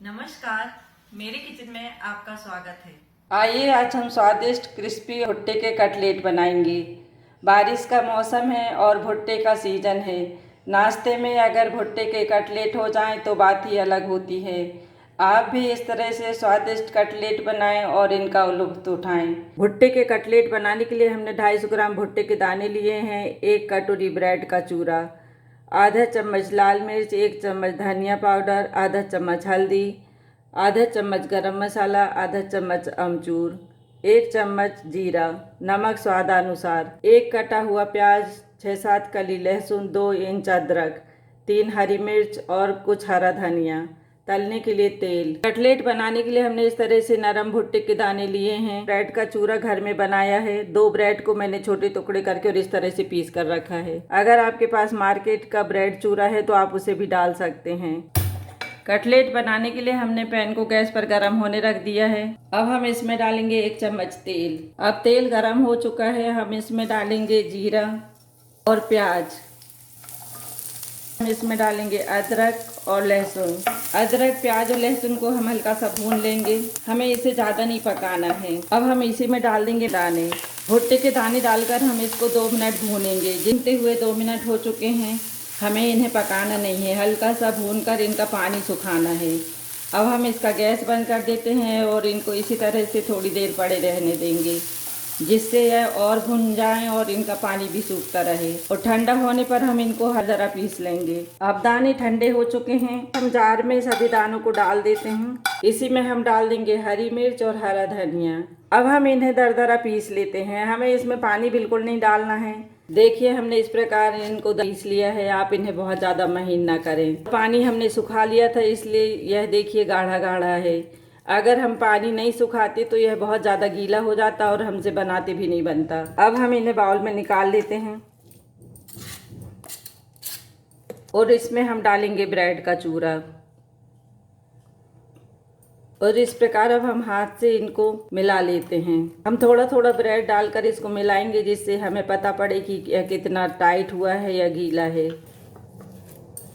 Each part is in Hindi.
नमस्कार, मेरे किचन में आपका स्वागत है। आइए आज हम स्वादिष्ट क्रिस्पी भुट्टे के कटलेट बनाएंगे। बारिश का मौसम है और भुट्टे का सीजन है। नाश्ते में अगर भुट्टे के कटलेट हो जाएं तो बात ही अलग होती है। आप भी इस तरह से स्वादिष्ट कटलेट बनाएं और इनका लुत्फ उठाएं। भुट्टे के कटलेट बनाने के लिए हमने 250 ग्राम भुट्टे के दाने लिए हैं, 1 कटोरी ब्रेड का चूरा, आधा चम्मच लाल मिर्च, 1 चम्मच धनिया पाउडर, आधा चम्मच हल्दी, आधा चम्मच गरम मसाला, आधा चम्मच अमचूर, 1 चम्मच जीरा, नमक स्वादानुसार, 1 कटा हुआ प्याज, 6-7 कली लहसुन, 2 इंच अदरक, 3 हरी मिर्च और कुछ हरा धनिया। तलने के लिए तेल। कटलेट बनाने के लिए हमने इस तरह से नरम भुट्टे के दाने लिए हैं। ब्रेड का चूरा घर में बनाया है। 2 ब्रेड को मैंने छोटे टुकड़े करके और इस तरह से पीस कर रखा है। अगर आपके पास मार्केट का ब्रेड चूरा है तो आप उसे भी डाल सकते हैं। कटलेट बनाने के लिए हमने पैन को गैस पर गर्म होने रख दिया है। अब हम इसमें डालेंगे 1 चम्मच तेल। अब तेल गर्म हो चुका है, हम इसमें डालेंगे जीरा और प्याज। हम इसमें डालेंगे अदरक और लहसुन। अदरक, प्याज और लहसुन को हम हल्का सा भून लेंगे। हमें इसे ज़्यादा नहीं पकाना है। अब हम इसी में डाल देंगे दाने। भुट्टे के दाने डालकर हम इसको 2 मिनट भूनेंगे। जिनते हुए 2 मिनट हो चुके हैं। हमें इन्हें पकाना नहीं है, हल्का सा भूनकर इनका पानी सुखाना है। अब हम इसका गैस बंद कर देते हैं और इनको इसी तरह से थोड़ी देर पड़े रहने देंगे, जिससे यह और भुन जाएं और इनका पानी भी सूखता रहे। और ठंडा होने पर हम इनको हर जरा पीस लेंगे। अब दाने ठंडे हो चुके हैं। हम जार में सभी दानों को डाल देते हैं। इसी में हम डाल देंगे हरी मिर्च और हरा धनिया। अब हम इन्हें दरदरा पीस लेते हैं। हमें इसमें पानी बिल्कुल नहीं डालना है। देखिए, हमने इस प्रकार इनको पीस लिया है। आप इन्हें बहुत ज़्यादा महीन ना करें। पानी हमने सुखा लिया था, इसलिए यह देखिए गाढ़ा गाढ़ा है। अगर हम पानी नहीं सुखाते तो यह बहुत ज़्यादा गीला हो जाता और हमसे बनाते भी नहीं बनता। अब हम इन्हें बाउल में निकाल लेते हैं और इसमें हम डालेंगे ब्रेड का चूरा। और इस प्रकार अब हम हाथ से इनको मिला लेते हैं। हम थोड़ा थोड़ा ब्रेड डालकर इसको मिलाएंगे, जिससे हमें पता पड़े कि यह कितना टाइट हुआ है या गीला है।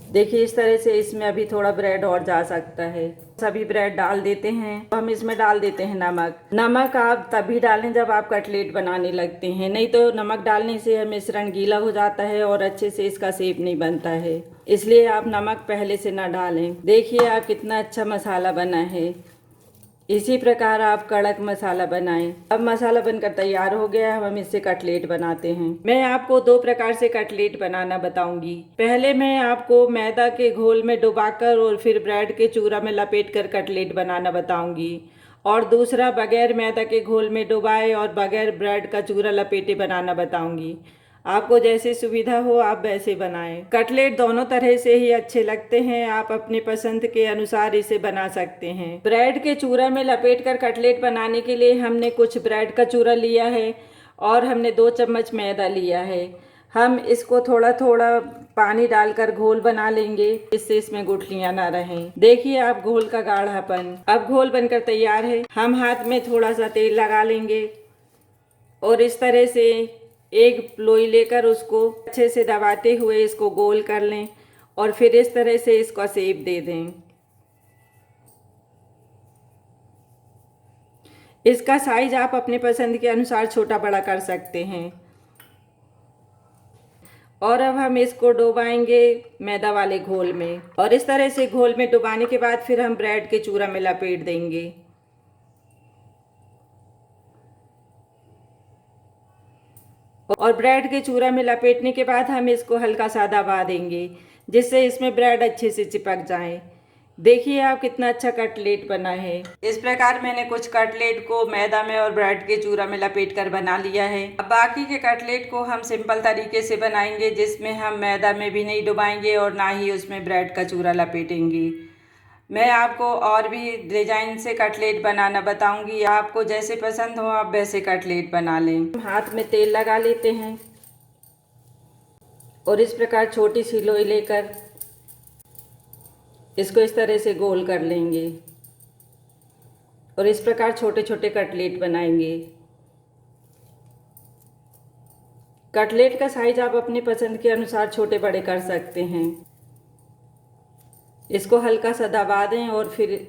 देखिए, इस तरह से इसमें अभी थोड़ा ब्रेड और जा सकता है। सभी ब्रेड डाल देते हैं। हम इसमें डाल देते हैं नमक। नमक आप तभी डालें जब आप कटलेट बनाने लगते हैं, नहीं तो नमक डालने से यह मिश्रण गीला हो जाता है और अच्छे से इसका शेप नहीं बनता है। इसलिए आप नमक पहले से ना डालें। देखिए आप कितना अच्छा मसाला बना है। इसी प्रकार आप कड़क मसाला बनाएं। अब मसाला बनकर तैयार हो गया है। हम इससे कटलेट बनाते हैं। मैं आपको 2 प्रकार से कटलेट बनाना बताऊंगी। पहले मैं आपको मैदा के घोल में डुबाकर और फिर ब्रेड के चूरा में लपेटकर कटलेट बनाना बताऊंगी। और दूसरा बगैर मैदा के घोल में डुबाए और बगैर ब्रेड का चूरा लपेटे बनाना बताऊंगी। आपको जैसे सुविधा हो आप वैसे बनाएं। कटलेट दोनों तरह से ही अच्छे लगते हैं। आप अपने पसंद के अनुसार इसे बना सकते हैं। ब्रेड के चूरा में लपेटकर कटलेट बनाने के लिए हमने कुछ ब्रेड का चूरा लिया है और हमने 2 चम्मच मैदा लिया है। हम इसको थोड़ा थोड़ा पानी डालकर घोल बना लेंगे, इससे इसमें गुठलियां ना रहें। देखिए आप घोल का गाढ़ापन। अब घोल बनकर तैयार है। हम हाथ में थोड़ा सा तेल लगा लेंगे और इस तरह से एक लोई लेकर उसको अच्छे से दबाते हुए इसको गोल कर लें और फिर इस तरह से इसका शेप दे दें। इसका साइज आप अपने पसंद के अनुसार छोटा बड़ा कर सकते हैं। और अब हम इसको डुबाएंगे मैदा वाले घोल में और इस तरह से घोल में डुबाने के बाद फिर हम ब्रेड के चूरा में लपेट देंगे। और ब्रेड के चूरा में लपेटने के बाद हम इसको हल्का सा दबा देंगे, जिससे इसमें ब्रेड अच्छे से चिपक जाए। देखिए आप कितना अच्छा कटलेट बना है। इस प्रकार मैंने कुछ कटलेट को मैदा में और ब्रेड के चूरा में लपेट कर बना लिया है। अब बाकी के कटलेट को हम सिंपल तरीके से बनाएंगे, जिसमें हम मैदा में भी नहीं डुबाएंगे और ना ही उसमें ब्रेड का चूरा लपेटेंगे। मैं आपको और भी डिजाइन से कटलेट बनाना बताऊंगी। आपको जैसे पसंद हो आप वैसे कटलेट बना लें। हाथ में तेल लगा लेते हैं और इस प्रकार छोटी सी लोई लेकर इसको इस तरह से गोल कर लेंगे और इस प्रकार छोटे छोटे कटलेट बनाएंगे। कटलेट का साइज आप अपनी पसंद के अनुसार छोटे बड़े कर सकते हैं। इसको हल्का सा दबा दें और फिर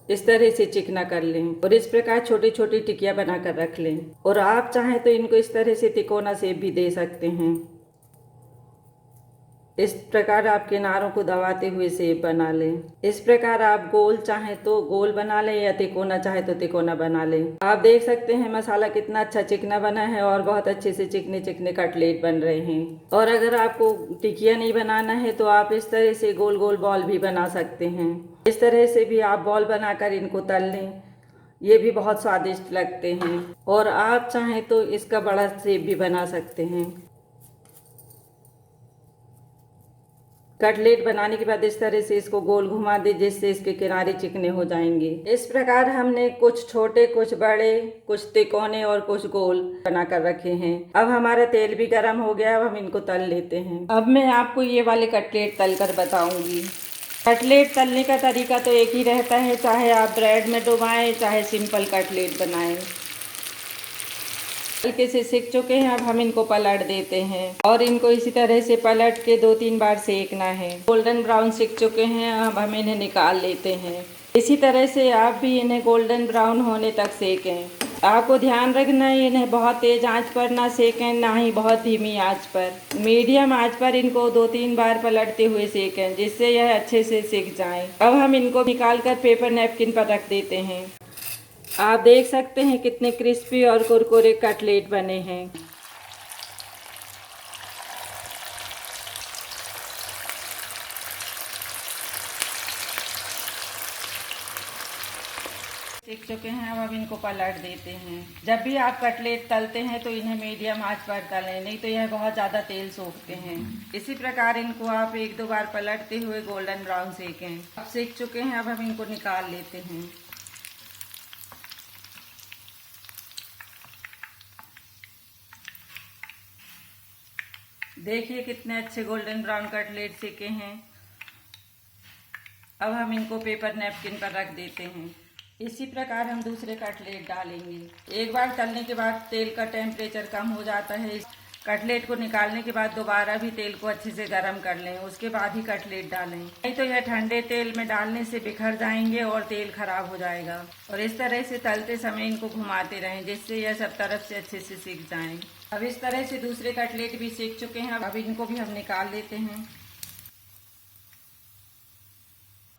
इस तरह से चिकना कर लें और इस प्रकार छोटी छोटी टिकिया बनाकर रख लें। और आप चाहें तो इनको इस तरह से तिकोना शेप भी दे सकते हैं। इस प्रकार आप किनारों को दबाते हुए शेप बना लें। इस प्रकार आप गोल चाहें तो गोल बना लें या तिकोना चाहे तो तिकोना बना लें। आप देख सकते हैं मसाला कितना अच्छा चिकना बना है और बहुत अच्छे से चिकने चिकने कटलेट बन रहे हैं। और अगर आपको टिकिया नहीं बनाना है तो आप इस तरह से गोल गोल बॉल भी बना सकते हैं। इस तरह से भी आप बॉल बनाकर इनको तल लें, ये भी बहुत स्वादिष्ट लगते हैं। और आप चाहें तो इसका बड़ा शेप भी बना सकते हैं। कटलेट बनाने के बाद इस तरह से इसको गोल घुमा दे जिससे इसके किनारे चिकने हो जाएंगे। इस प्रकार हमने कुछ छोटे, कुछ बड़े, कुछ तिकोने और कुछ गोल बनाकर रखे हैं। अब हमारा तेल भी गर्म हो गया, अब हम इनको तल लेते हैं। अब मैं आपको ये वाले कटलेट तल कर बताऊंगी। कटलेट तलने का तरीका तो एक ही रहता है, चाहे आप ब्रेड में डुबाएं चाहे सिंपल कटलेट बनाएं। हल्के से सिक चुके हैं, अब हम इनको पलट देते हैं और इनको इसी तरह से पलट के 2-3 बार सेकना है। गोल्डन ब्राउन सिक चुके हैं, अब हम इन्हें निकाल लेते हैं। इसी तरह से आप भी इन्हें गोल्डन ब्राउन होने तक सेकें। आपको ध्यान रखना है इन्हें बहुत तेज आंच पर ना सेकें, ना ही बहुत धीमी आंच पर। मीडियम आंच पर इनको 2-3 बार पलटते हुए सेकें जिससे यह अच्छे से सिक जाएं। अब हम इनको निकाल कर पेपर नैपकिन पर रख देते हैं। आप देख सकते हैं कितने क्रिस्पी और कुरकुरे कटलेट बने हैं। सीख चुके हैं, अब हम इनको पलट देते हैं। जब भी आप कटलेट तलते हैं तो इन्हें मीडियम आंच पर तलें, नहीं तो यह बहुत ज़्यादा तेल सोखते हैं। इसी प्रकार इनको आप 1-2 बार पलटते हुए गोल्डन ब्राउन सेकें। अब सीख चुके हैं, अब हम इनको निकाल लेते हैं। देखिए कितने अच्छे गोल्डन ब्राउन कटलेट सेके हैं। अब हम इनको पेपर नैपकिन पर रख देते हैं। इसी प्रकार हम दूसरे कटलेट डालेंगे। एक बार तलने के बाद तेल का टेम्परेचर कम हो जाता है। कटलेट को निकालने के बाद दोबारा भी तेल को अच्छे से गर्म कर लें, उसके बाद ही कटलेट डालें, नहीं तो यह ठंडे तेल में डालने से बिखर जाएंगे और तेल खराब हो जाएगा। और इस तरह से तलते समय इनको घुमाते रहें जिससे यह सब तरफ से अच्छे से सीख जाएं। अब इस तरह से दूसरे कटलेट भी सीख चुके हैं, अब इनको भी हम निकाल लेते हैं।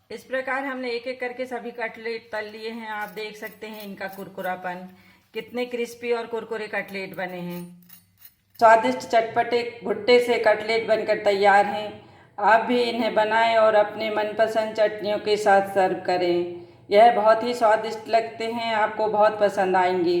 इस प्रकार हमने एक एक करके सभी कटलेट तल लिए हैं। आप देख सकते हैं इनका कुरकुरापन, कितने क्रिस्पी और कुरकुरे कटलेट बने हैं। स्वादिष्ट चटपटे भुट्टे से कटलेट बनकर तैयार हैं। आप भी इन्हें बनाएं और अपने मनपसंद चटनियों के साथ सर्व करें। यह बहुत ही स्वादिष्ट लगते हैं, आपको बहुत पसंद आएंगे।